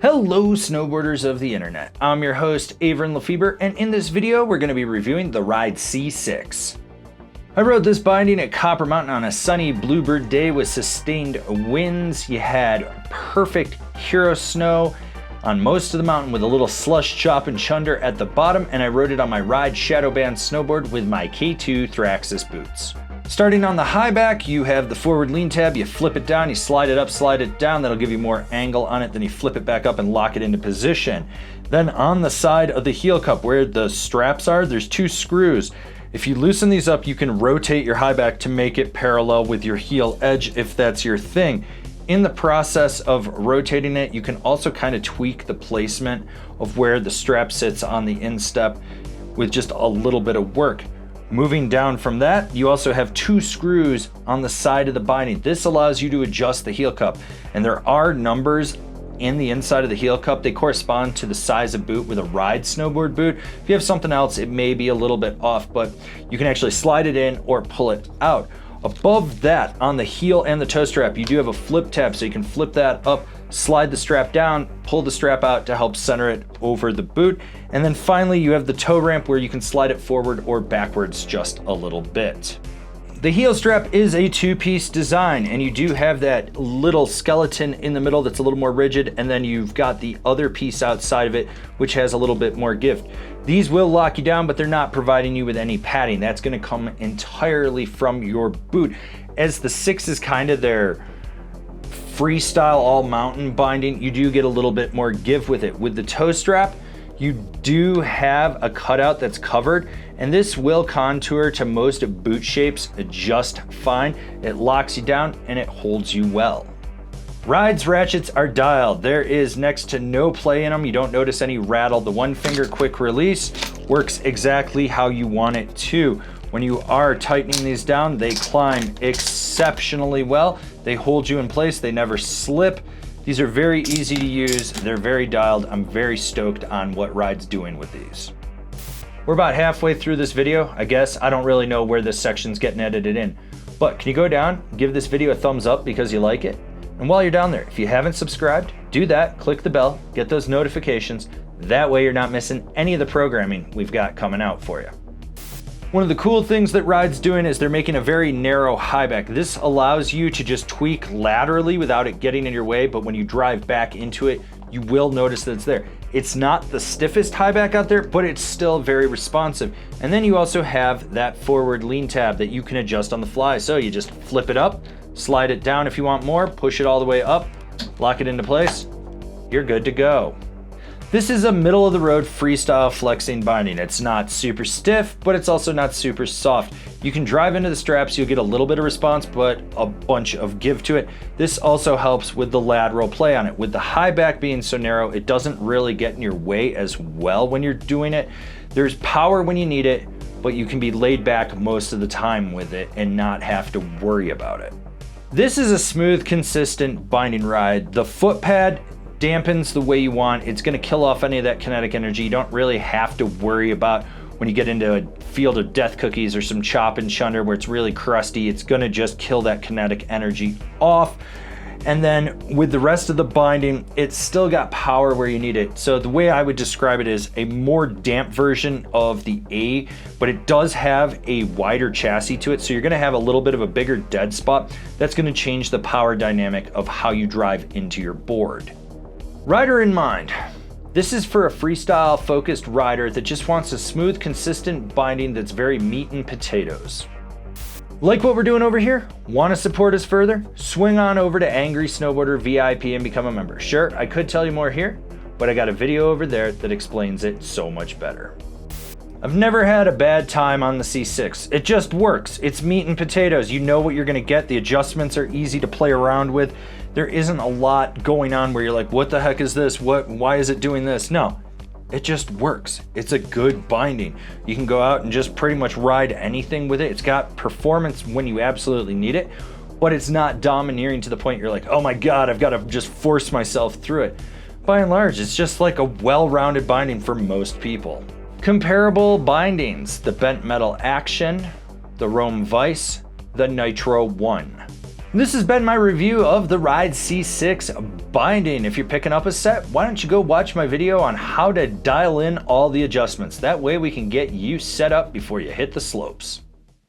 Hello snowboarders of the internet, I'm your host Avran LeFeber, and in this video we're going to be reviewing the Ride C-6. I rode this binding at Copper Mountain on a sunny bluebird day with sustained winds. You had perfect hero snow on most of the mountain with a little slush chop and chunder at the bottom, and I rode it on my Ride Shadow Band snowboard with my K2 Thraxis boots. Starting on the Highback, you have the forward lean tab, you flip it down, you slide it up, slide it down, that'll give you more angle on it, then you flip it back up and lock it into position. Then on the side of the heel cup where the straps are, there's two screws. If you loosen these up, you can rotate your Highback to make it parallel with your heel edge if that's your thing. In the process of rotating it, you can also kind of tweak the placement of where the strap sits on the instep with just a little bit of work. Moving down from that, you also have two screws on the side of the binding. This allows you to adjust the heel cup, and there are numbers in the inside of the heel cup. They correspond to the size of boot with a Ride snowboard boot. If you have something else, it may be a little bit off, but you can actually slide it in or pull it out. Above that, on the heel and the toe strap, you do have a flip tab, so you can flip that up, slide the strap down, pull the strap out to help center it over the boot. And then finally, you have the toe ramp where you can slide it forward or backwards just a little bit. The heel strap is a two-piece design, and you do have that little skeleton in the middle that's a little more rigid, and then you've got the other piece outside of it which has a little bit more give. These will lock you down, but they're not providing you with any padding. That's going to come entirely from your boot, as the 6 is kind of their freestyle all mountain binding. You do get a little bit more give with it. With the toe strap, you do have a cutout that's covered, and this will contour to most boot shapes just fine. It locks you down and it holds you well. Ride's ratchets are dialed. There is next to no play in them. You don't notice any rattle. The one finger quick release works exactly how you want it to. When you are tightening these down, they climb exceptionally well. They hold you in place, they never slip. These are very easy to use, they're very dialed. I'm very stoked on what Ride's doing with these. We're about halfway through this video, I guess. I don't really know where this section's getting edited in. But can you go down, give this video a thumbs up because you like it? And while you're down there, if you haven't subscribed, do that, click the bell, get those notifications. That way you're not missing any of the programming we've got coming out for you. One of the cool things that Ride's doing is they're making a very narrow Highback. This allows you to just tweak laterally without it getting in your way, but when you drive back into it, you will notice that it's there. It's not the stiffest Highback out there, but it's still very responsive. And then you also have that forward lean tab that you can adjust on the fly. So you just flip it up, slide it down if you want more, push it all the way up, lock it into place, you're good to go. This is a middle of the road freestyle flexing binding. It's not super stiff, but it's also not super soft. You can drive into the straps, you'll get a little bit of response, but a bunch of give to it. This also helps with the lateral play on it. With the Highback being so narrow, it doesn't really get in your way as well when you're doing it. There's power when you need it, but you can be laid back most of the time with it and not have to worry about it. This is a smooth, consistent binding ride. The foot pad dampens the way you want. It's going to kill off any of that kinetic energy. You don't really have to worry about when you get into a field of death cookies or some chop and chunder where it's really crusty. It's going to just kill that kinetic energy off. And then with the rest of the binding, it's still got power where you need it. So the way I would describe it is a more damp version of the A, but it does have a wider chassis to it. So you're going to have a little bit of a bigger dead spot. That's going to change the power dynamic of how you drive into your board. Rider in mind. This is for a freestyle focused rider that just wants a smooth, consistent binding that's very meat and potatoes. Like what we're doing over here? Want to support us further? Swing on over to Angry Snowboarder VIP and become a member. Sure, I could tell you more here, but I got a video over there that explains it so much better. I've never had a bad time on the C-6. It just works. It's meat and potatoes. You know what you're gonna get. The adjustments are easy to play around with. There isn't a lot going on where you're like, what the heck is this? Why is it doing this? No, it just works. It's a good binding. You can go out and just pretty much ride anything with it. It's got performance when you absolutely need it, but it's not domineering to the point you're like, oh my God, I've got to just force myself through it. By and large, it's just like a well-rounded binding for most people. Comparable bindings: the bent metal Axtion, the Rome Vice, the Nitro One. This has been my review of the Ride C6 binding. If you're picking up a set, why don't you go watch my video on how to dial in all the adjustments. That way we can get you set up before you hit the slopes.